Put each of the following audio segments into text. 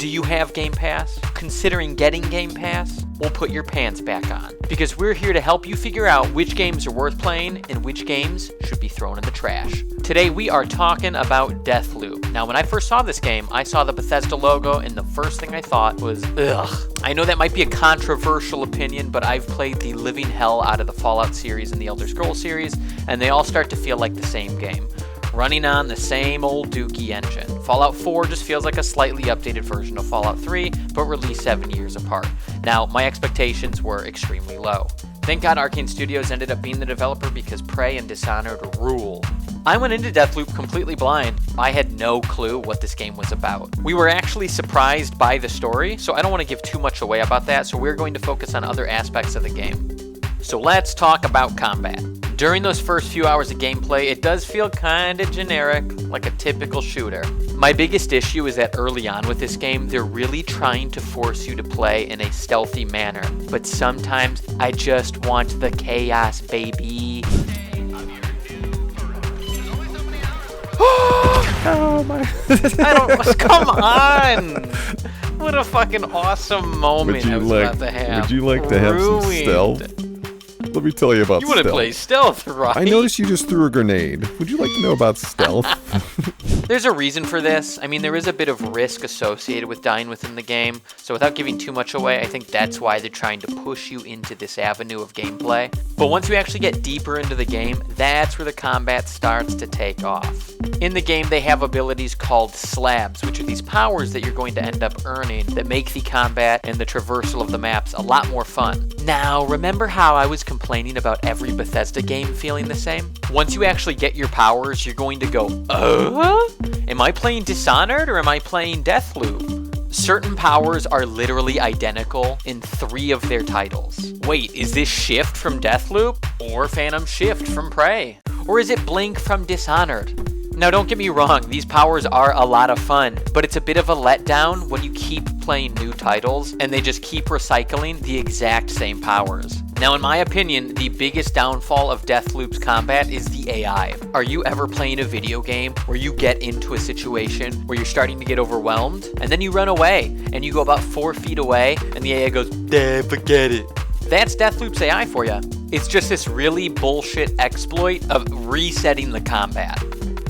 Do you have Game Pass? Considering getting Game Pass? We'll put your pants back on, because we're here to help you figure out which games are worth playing and which games should be thrown in the trash. Today we are talking about Deathloop. Now when I first saw this game, I saw the Bethesda logo and the first thing I thought was, ugh. I know that might be a controversial opinion, but I've played the living hell out of the Fallout series and the Elder Scrolls series, and they all start to feel like the same game, running on the same old dookie engine. Fallout 4 just feels like a slightly updated version of Fallout 3, but released 7 years apart. Now, my expectations were extremely low. Thank God Arcane Studios ended up being the developer, because Prey and Dishonored rule. I went into Deathloop completely blind. I had no clue what this game was about. We were actually surprised by the story, so I don't want to give too much away about that, so we're going to focus on other aspects of the game. So let's talk about combat. During those first few hours of gameplay, it does feel kinda generic, like a typical shooter. My biggest issue is that early on with this game, they're really trying to force you to play in a stealthy manner, but sometimes I just want the chaos, baby. Oh my! Come on! What a fucking awesome moment I was about to have. Would you like to have some stealth? Let me tell you about stealth. You want to play stealth, right? I noticed you just threw a grenade. Would you like to know about stealth? There's a reason for this. I mean, there is a bit of risk associated with dying within the game, so without giving too much away, I think that's why they're trying to push you into this avenue of gameplay. But once you actually get deeper into the game, that's where the combat starts to take off. In the game, they have abilities called slabs, which are these powers that you're going to end up earning that make the combat and the traversal of the maps a lot more fun. Now, remember how I was complaining about every Bethesda game feeling the same? Once you actually get your powers, you're going to go, am I playing Dishonored or am I playing Deathloop? Certain powers are literally identical in 3 of their titles. Wait, is this Shift from Deathloop? Or Phantom Shift from Prey? Or is it Blink from Dishonored? Now don't get me wrong, these powers are a lot of fun, but it's a bit of a letdown when you keep playing new titles and they just keep recycling the exact same powers. Now in my opinion, the biggest downfall of Deathloop's combat is the AI. Are you ever playing a video game where you get into a situation where you're starting to get overwhelmed, and then you run away, and you go about 4 feet away, and the AI goes, forget it. That's Deathloop's AI for you. It's just this really bullshit exploit of resetting the combat.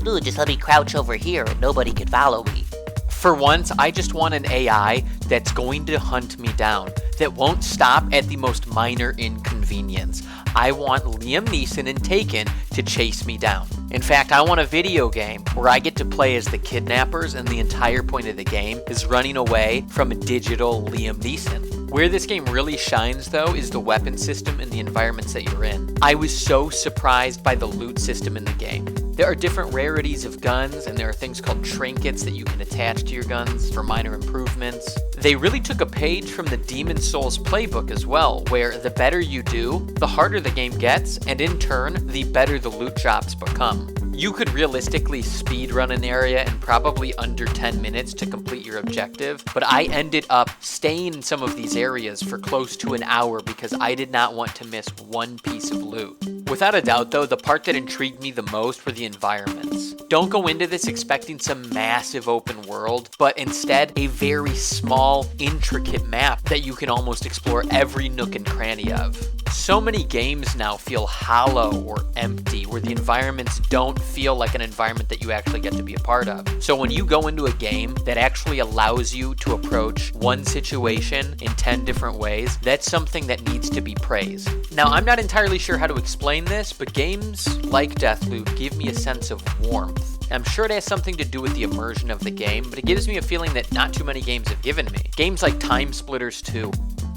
Ooh, just let me crouch over here and nobody can follow me. For once, I just want an AI that's going to hunt me down, that won't stop at the most minor inconvenience. I want Liam Neeson in Taken to chase me down. In fact, I want a video game where I get to play as the kidnappers and the entire point of the game is running away from a digital Liam Neeson. Where this game really shines, though, is the weapon system and the environments that you're in. I was so surprised by the loot system in the game. There are different rarities of guns, and there are things called trinkets that you can attach to your guns for minor improvements. They really took a page from the Demon's Souls playbook as well, where the better you do, the harder the game gets, and in turn, the better the loot drops become. You could realistically speedrun an area in probably under 10 minutes to complete your objective, but I ended up staying in some of these areas for close to an hour because I did not want to miss one piece of loot. Without a doubt though, the part that intrigued me the most were the environments. Don't go into this expecting some massive open world, but instead a very small, intricate map that you can almost explore every nook and cranny of. So many games now feel hollow or empty, where the environments don't feel like an environment that you actually get to be a part of. So when you go into a game that actually allows you to approach one situation in 10 different ways, that's something that needs to be praised. Now, I'm not entirely sure how to explain this, but games like Deathloop give me a sense of warmth. I'm sure it has something to do with the immersion of the game, but it gives me a feeling that not too many games have given me. Games like Time Splitters 2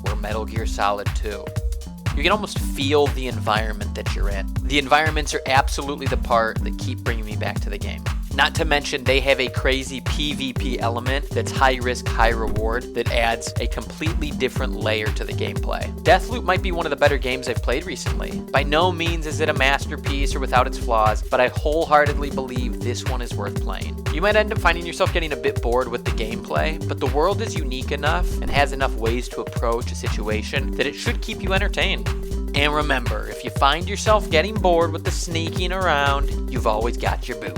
or Metal Gear Solid 2. You can almost feel the environment that you're in. The environments are absolutely the part that keep bringing me back to the game. Not to mention they have a crazy PvP element that's high risk, high reward that adds a completely different layer to the gameplay. Deathloop might be one of the better games I've played recently. By no means is it a masterpiece or without its flaws, but I wholeheartedly believe this one is worth playing. You might end up finding yourself getting a bit bored with the gameplay, but the world is unique enough and has enough ways to approach a situation that it should keep you entertained. And remember, if you find yourself getting bored with the sneaking around, you've always got your boo.